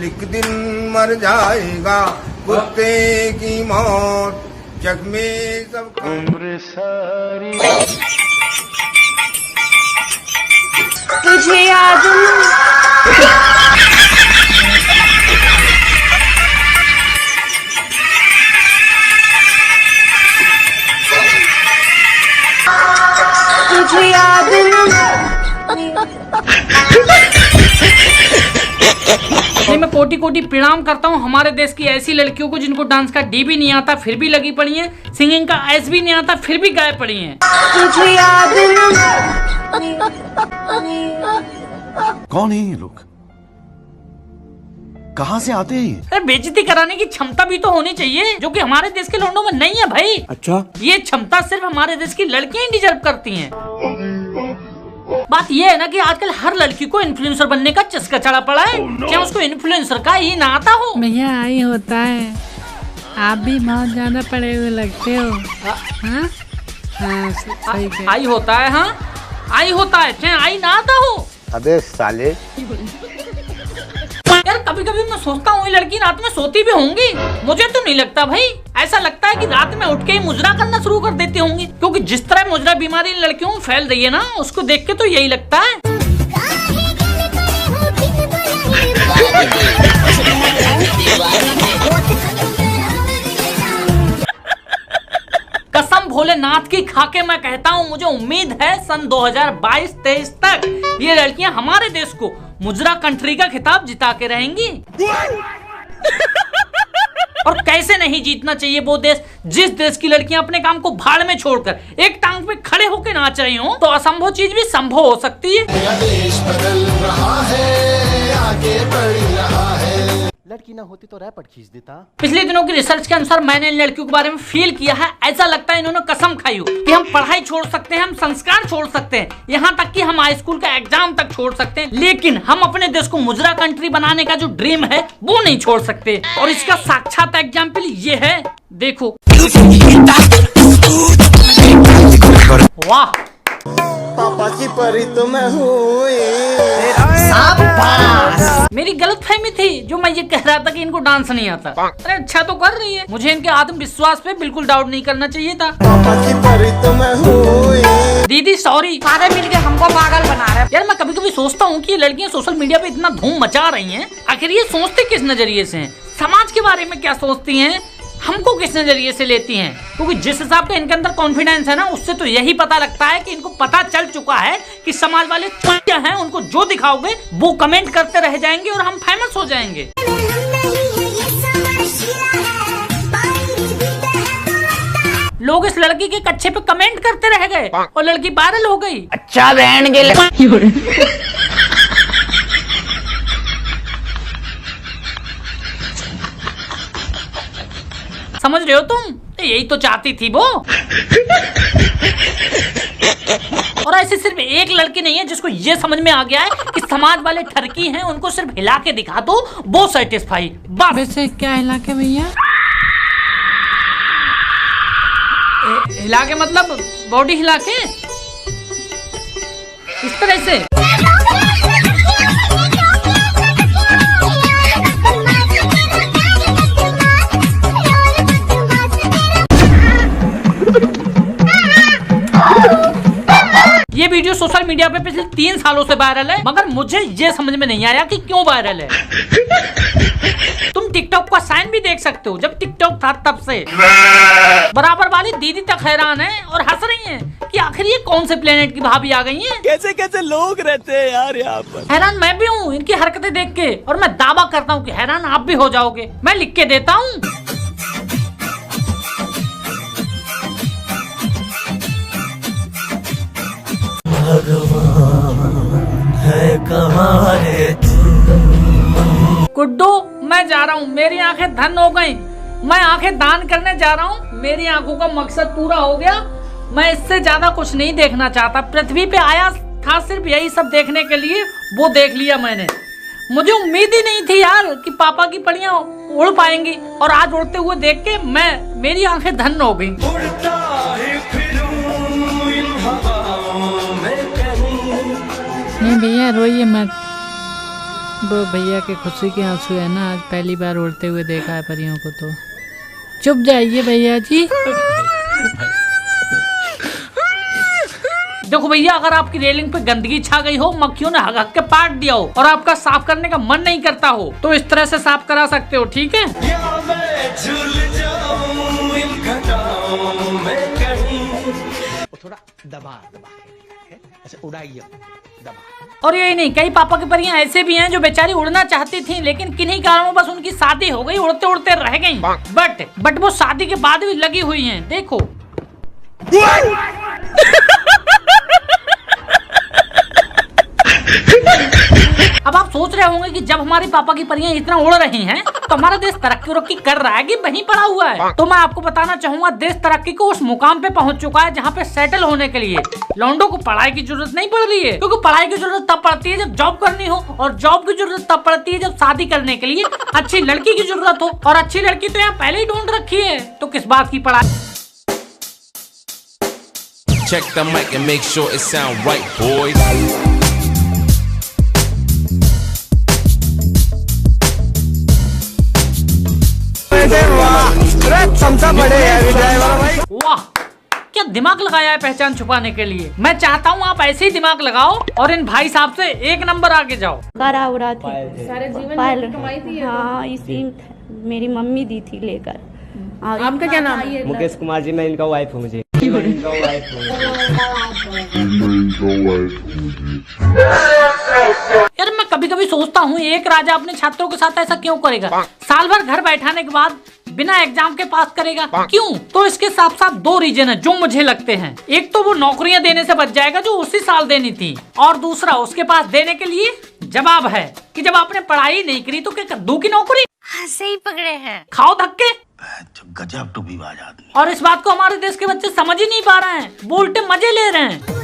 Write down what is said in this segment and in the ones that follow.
एक दिन मर जाएगा कुत्ते की मौत, जग में सब उम्र सारी। तुझे याद तुझे याद मैं कोटि कोटि प्रणाम करता हूँ हमारे देश की ऐसी लड़कियों को जिनको डांस का डी भी नहीं आता फिर भी लगी पड़ी हैं, सिंगिंग का एस भी नहीं आता फिर भी गाए पड़ी हैं। तुझे याद कौन है ये लोग, कहाँ से आते हैं? अरे बेइज्जती कराने की क्षमता भी तो होनी चाहिए जो कि हमारे देश के लौंडों में नहीं है भाई। अच्छा, ये क्षमता सिर्फ हमारे देश की लड़कियां ही डिजर्व करती हैं। बात ये है ना कि आजकल हर लड़की को इन्फ्लुएंसर बनने का चस्का चढ़ा पड़ा है। क्या उसको इन्फ्लुएंसर का ही ना आता हो? भैया आई होता है, आप भी बहुत ज्यादा पड़े हुए लगते हो। हाँ? हाँ, सही कह। आई होता है, हाँ आई होता है, चाहे आई ना आता हो। अबे साले, यार कभी कभी मैं सोचता हूँ ये लड़की रात में सोती भी होंगी। मुझे तो नहीं लगता भाई, ऐसा लगता है कि रात में उठ के ही मुजरा करना शुरू कर देती होंगी, क्योंकि जिस तरह मुजरा बीमारी इन लड़कियों में फैल रही है ना, उसको देख के तो यही लगता है। कसम भोलेनाथ की खाके मैं कहता हूँ, मुझे उम्मीद है सन 2022-23 तक ये लड़कियां हमारे देश को मुजरा कंट्री का खिताब जिता के रहेंगी। और कैसे नहीं जीतना चाहिए वो देश जिस देश की लड़कियां अपने काम को भाड़ में छोड़कर एक टांग पे खड़े होकर नाच रही हो, तो असंभव चीज भी संभव हो सकती है। देश बदल रहा है, आगे बढ़ रहा है। लड़की ना होती तो रैपट खींच देता। पिछले दिनों की रिसर्च के अनुसार मैंने इन लड़कियों के बारे में फील किया है, ऐसा लगता है इन्होंने कसम खाई हो कि हम पढ़ाई छोड़ सकते हैं, हम संस्कार छोड़ सकते हैं, यहाँ तक कि हम हाई स्कूल का एग्जाम तक छोड़ सकते हैं, लेकिन हम अपने देश को मुजरा कंट्री बनाने का जो ड्रीम है वो नहीं छोड़ सकते। और इसका साक्षात एग्जाम्पल ये है, देखो। वाह, पापा की परी तो मैं हूँ। मेरी गलतफहमी थी जो मैं ये कह रहा था कि इनको डांस नहीं आता। अरे अच्छा तो कर रही है, मुझे इनके आत्मविश्वास पे बिल्कुल डाउट नहीं करना चाहिए था। पापा की परी तो मैं हूँ। दीदी सॉरी, सारे मिलके हमको पागल बना रहे हैं। यार मैं कभी कभी सोचता हूँ कि ये लड़कियां सोशल मीडिया पे इतना धूम मचा रही हैं, आखिर ये सोचते किस नजरिए से हैं? समाज के बारे में क्या सोचती हैं, हमको किस नजरिए से लेती हैं? क्योंकि जिस हिसाब का इनके अंदर कॉन्फिडेंस है ना, उससे तो यही पता लगता है कि इनको पता चल चुका है कि समाज वाले क्या हैं, उनको जो दिखाओगे वो कमेंट करते रह जाएंगे और हम फेमस हो जाएंगे। लोग इस लड़की के कच्चे पे कमेंट करते रह गए और लड़की वायरल हो गई। अच्छा बहन के समझ रहे हो तुम? यही तो चाहती थी वो। और ऐसे सिर्फ एक लड़की नहीं है जिसको ये समझ में आ गया है कि समाज वाले ठरकी हैं, उनको सिर्फ हिला के दिखा दो वो सेटिस्फाई बस। वैसे क्या हिला के भैया? हिला के मतलब बॉडी हिला के इस तरह से। ये वीडियो सोशल मीडिया पे पिछले 3 सालों से वायरल है, मगर मुझे ये समझ में नहीं आया कि क्यों वायरल है। तुम टिकटॉक का साइन भी देख सकते हो, जब टिकटॉक था तब से। बराबर वाली दीदी तक हैरान है और हंस रही हैं कि आखिर ये कौन से प्लेनेट की भाभी आ गई हैं। कैसे कैसे लोग रहते हैं यार यहाँ पर। हैरान मैं भी हूँ इनकी हरकतें देख के, और मैं दावा करता हूँ कि हैरान आप भी हो जाओगे। मैं लिख के देता हूँ। गुड्डू मैं जा रहा हूँ, मेरी आंखें धन हो गई, मैं आंखें दान करने जा रहा हूँ। मेरी आंखों का मकसद पूरा हो गया, मैं इससे ज्यादा कुछ नहीं देखना चाहता। पृथ्वी पे आया था सिर्फ यही सब देखने के लिए, वो देख लिया मैंने। मुझे उम्मीद ही नहीं थी यार कि पापा की पड़ियां उड़ पाएंगी, और आज उड़ते हुए देख के मेरी आंखें धन हो गई। नहीं भैया रोइए मत, वो भैया के खुशी के आंसू है ना, आज पहली बार उड़ते हुए देखा है परियों को। तो चुप जाइए भैया जी। देखो भैया, अगर आपकी रेलिंग पे गंदगी छा गई हो, मक्खियों ने हक के पाट दिया हो और आपका साफ करने का मन नहीं करता हो, तो इस तरह से साफ करा सकते हो, ठीक है। थोड़ा दबा अच्छा उड़ाइए दबा। और यही नहीं, कई पापा की परियां ऐसे भी हैं जो बेचारी उड़ना चाहती थी, लेकिन किन्हीं कारणों बस उनकी शादी हो गई, उड़ते उड़ते रह गई। बट वो शादी के बाद भी लगी हुई हैं, देखो। अब आप सोच रहे होंगे कि जब हमारे पापा की परियां इतना उड़ रही हैं, तो हमारा देश तरक्की कर रहा है कि वहीं पड़ा हुआ है। तो मैं आपको बताना चाहूंगा, देश तरक्की को उस मुकाम पे पहुंच चुका है जहां पे सेटल होने के लिए लौंडों को पढ़ाई की जरूरत नहीं पड़ रही है, क्योंकि पढ़ाई की जरूरत तब पड़ती है जब जॉब करनी हो, और जॉब की जरूरत तब पड़ती है जब शादी करने के लिए अच्छी लड़की की जरूरत हो, और अच्छी लड़की तो यहाँ पहले ही ढूंढ रखी है, तो किस बात की पढ़ाई। Check the mic and make sure it sound right, boys. वाह, क्या दिमाग लगाया है पहचान छुपाने के लिए। मैं चाहता हूँ आप ऐसे ही दिमाग लगाओ और इन भाई साहब से एक नंबर आगे जाओ। करा उड़ा थी सारे जीवन कमाई थी। हाँ, इसी मेरी मम्मी दी थी लेकर। आपका क्या नाम है? मुकेश कुमार जी, मैं इनका वाइफ हूँ। मुझे यार मैं कभी कभी सोचता हूँ, एक राजा अपने छात्रों के साथ ऐसा क्यों करेगा? साल भर घर बैठाने के बाद बिना एग्जाम के पास करेगा, क्यों? तो इसके साफ साफ दो रीजन है जो मुझे लगते हैं। एक तो वो नौकरियां देने से बच जाएगा जो उसी साल देनी थी, और दूसरा उसके पास देने के लिए जवाब है कि जब आपने पढ़ाई नहीं करी तो क्या कद्दू की नौकरी। हाँ, सही पकड़े हैं। खाओ धक्के। गजब टूबीबाज आदमी। और इस बात को हमारे देश के बच्चे समझ ही नहीं पा रहे हैं, वो उल्टे मजे ले रहे हैं।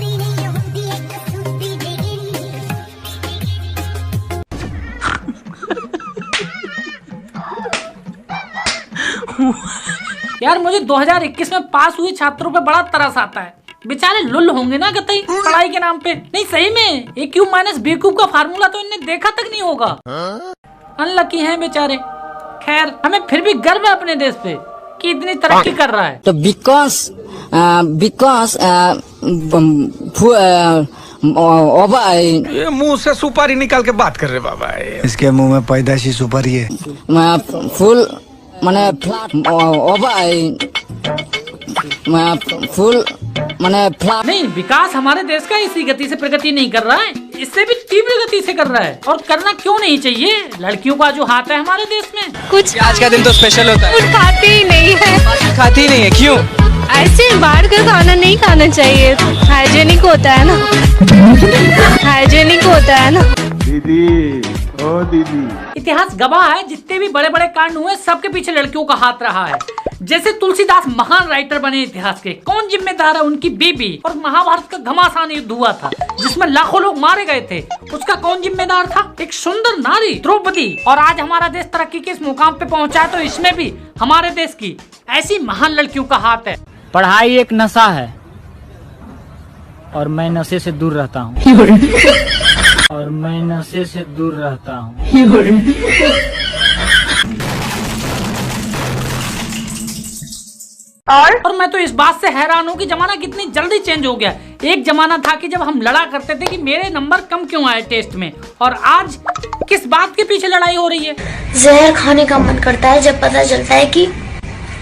यार मुझे 2021 में पास हुए छात्रों पे बड़ा तरस आता है। बेचारे लुल होंगे ना कतई पढ़ाई के नाम पे। नहीं सही में, ए क्यू माइनस बी क्यूब का फार्मूला तो इन्हें देखा तक नहीं होगा। अनलकी हैं बेचारे। खैर, हमें फिर भी गर्व है अपने देश पे कि इतनी तरक्की कर रहा है। तो बिकॉज ये मुंह से सुपारी निकाल के बात कर रहे बाबा। इसके मुंह में पैदाशी सुपारी है। फुल माने फुल माने नहीं, विकास हमारे देश का इसी गति से प्रगति नहीं कर रहा है, इससे भी तीव्र गति से कर रहा है। और करना क्यों नहीं चाहिए? लड़कियों का जो हाथ है हमारे देश में। कुछ आज का दिन तो स्पेशल होता है। कुछ खाती ही नहीं है। खाती ही नहीं है, क्यों? ऐसे बाहर का खाना नहीं खाना चाहिए, हाइजेनिक होता है ना। हाइजेनिक होता है ना। दीदी, ओ दीदी। इतिहास गवाह है, जितने भी बड़े बड़े कांड हुए सबके पीछे लड़कियों का हाथ रहा है। जैसे तुलसीदास महान राइटर बने इतिहास के, कौन जिम्मेदार है? उनकी बीबी। और महाभारत का घमासान युद्ध हुआ था जिसमें लाखों लोग मारे गए थे, उसका कौन जिम्मेदार था? एक सुंदर नारी द्रौपदी। और आज हमारा देश तरक्की के इस मुकाम पे पहुंचा है, तो इसमें भी हमारे देश की ऐसी महान लड़कियों का हाथ है। पढ़ाई एक नशा है और मैं नशे से दूर रहता हूँ। और मैं नशे से दूर रहता हूँ। और मैं तो इस बात से हैरान हूँ कि जमाना कितनी जल्दी चेंज हो गया। एक जमाना था कि जब हम लड़ा करते थे कि मेरे नंबर कम क्यों आए टेस्ट में, और आज किस बात के पीछे लड़ाई हो रही है? जहर खाने का मन करता है जब पता चलता है कि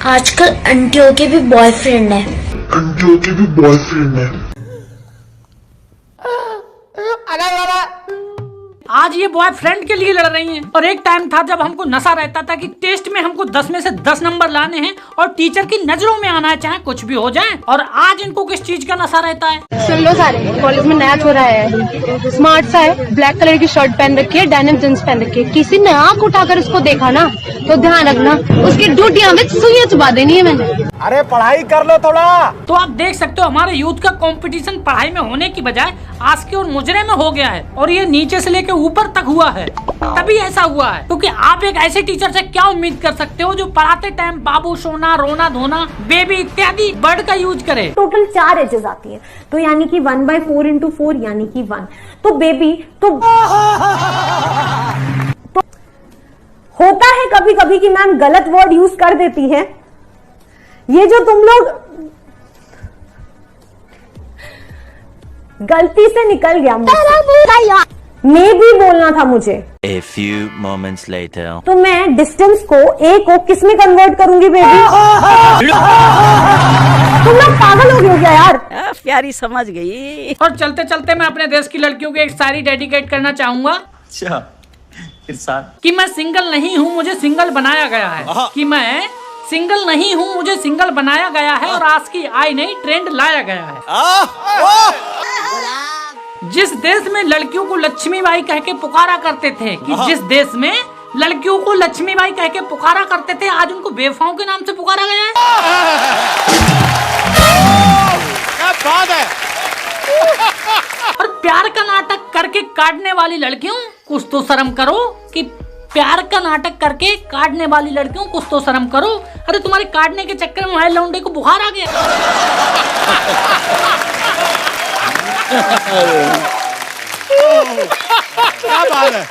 आजकल आंटियों के भी बॉयफ्रेंड है। आंटियों के भी बॉयफ्रेंड है। आज ये बॉयफ्रेंड के लिए लड़ रही हैं। और एक टाइम था जब हमको नशा रहता था कि टेस्ट में हमको 10 में से 10 नंबर लाने हैं और टीचर की नजरों में आना है, चाहे कुछ भी हो जाए। और आज इनको किस चीज का नशा रहता है? सुन लो सारे, कॉलेज में नया हो रहा है, स्मार्ट सा है, ब्लैक कलर की शर्ट पहन रखी है, डेनिम जींस पहन रखी है। किसी ने आँख उठाकर उसको देखा ना तो ध्यान रखना, उसकी ड्यूटियां में सुइयां चुबा देनी है मैंने। अरे पढ़ाई कर लो थोड़ा। तो आप देख सकते हो हमारे यूथ का कंपटीशन पढ़ाई में होने की बजाय आस्की और मुजरे में हो गया है, और ये नीचे से लेकर ऊपर तक हुआ है। तभी ऐसा हुआ है क्योंकि आप एक ऐसे टीचर से क्या उम्मीद कर सकते हो जो पढ़ाते टाइम बाबू सोना, रोना धोना, बेबी इत्यादि वर्ड का यूज करे। टोटल 4 एजेस आती है, तो यानी कि 1/4 × 4 यानी कि 1। तो बेबी तो होता है कभी कभी कि मैम गलत वर्ड यूज कर देती हैं। ये जो तुम लोग गलती से निकल गया मुझसे, मैं भी बोलना था मुझे। A few moments later. तो मैं डिस्टेंस को ए को किस में कन्वर्ट करूंगी बेबी? तुम लोग पागल हो गए क्या यार? प्यारी समझ गई। और चलते चलते मैं अपने देश की लड़कियों को एक शायरी डेडिकेट करना चाहूंगा। अच्छा कि मैं सिंगल नहीं हूँ, मुझे सिंगल बनाया गया है। कि मैं सिंगल नहीं हूँ, मुझे सिंगल बनाया गया है, और आज की आई नहीं ट्रेंड लाया गया है। जिस देश में लड़कियों को लक्ष्मीबाई कह के पुकारा करते थे, कि जिस देश में लड़कियों को लक्ष्मीबाई कह के पुकारा करते थे, आज उनको बेवफाओं के नाम से पुकारा गया है। क्या बात है। और प्यार का नाटक करके काटने वाली लड़कियों कुछ तो शर्म करो। कि प्यार का नाटक करके काटने वाली लड़कियों कुछ तो शर्म करो। अरे तुम्हारे काटने के चक्कर में हमारे लौंडे को बुखार आ गया। क्या बात है।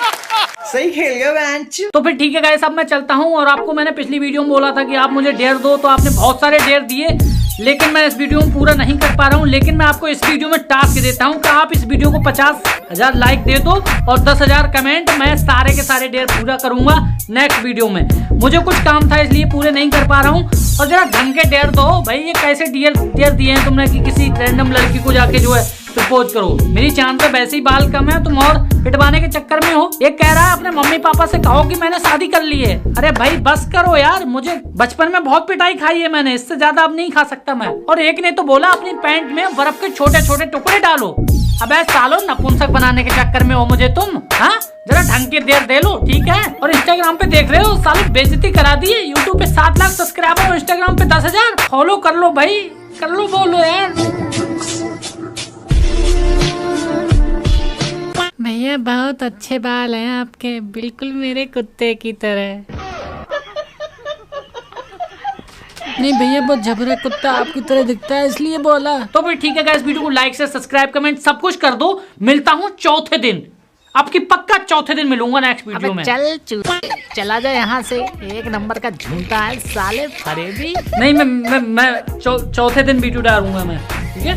सही खेल गया बेंच। तो फिर ठीक है गाइस, अब मैं चलता हूँ। और आपको मैंने पिछली वीडियो में बोला था कि आप मुझे डेयर दो, तो आपने बहुत सारे डेयर दिए, लेकिन मैं इस वीडियो में पूरा नहीं कर पा रहा हूँ। लेकिन मैं आपको इस वीडियो में टास्क देता हूँ कि आप इस वीडियो को 50,000 लाइक दे दो और 10,000 कमेंट। मैं सारे के सारे डेयर पूरा करूंगा नेक्स्ट वीडियो में। मुझे कुछ काम था इसलिए पूरे नहीं कर पा रहा हूँ। और जरा ढंग के डेयर दो भाई। ये कैसे डेयर दिए हैं तुमने कि किसी रैंडम लड़की को जाके जो है प्रपोज करो? मेरी चांद पे वैसे ही बाल कम है, तुम और पिटवाने के चक्कर में हो। ये कह रहा है अपने मम्मी पापा से कहो कि मैंने शादी कर ली है। अरे भाई बस करो यार, मुझे बचपन में बहुत पिटाई खाई है मैंने, इससे ज्यादा अब नहीं खा सकता मैं। और एक ने तो बोला अपनी पैंट में बर्फ के छोटे छोटे टुकड़े डालो। अबे सालो नपुंसक बनाने के चक्कर में हो मुझे तुम। हाँ जरा ढंग के देर दे लो, ठीक है। और इंस्टाग्राम पे देख रहे हो, सालो बेइज्जती करा दी है। यूट्यूब पे 7 लाख सब्सक्राइबर और इंस्टाग्राम पे 10,000। फॉलो कर लो भाई, कर लो, बोलो यार। भैया बहुत अच्छे बाल हैं आपके, बिल्कुल मेरे कुत्ते की तरह। नहीं भैया बहुत जबरा कुत्ता आपकी तरह दिखता है इसलिए बोला। तो फिर ठीक है गाइस, वीडियो को लाइक से सब्सक्राइब कमेंट सब कुछ कर दो। मिलता हूँ चौथे दिन, आपकी पक्का चौथे दिन मिलूंगा नेक्स्ट वीडियो में। चला जा यहाँ से, एक नंबर का झूठा है साले फरेबी। नहीं मैं चौथे दिन वीडियो डालूंगा मैं, ठीक है।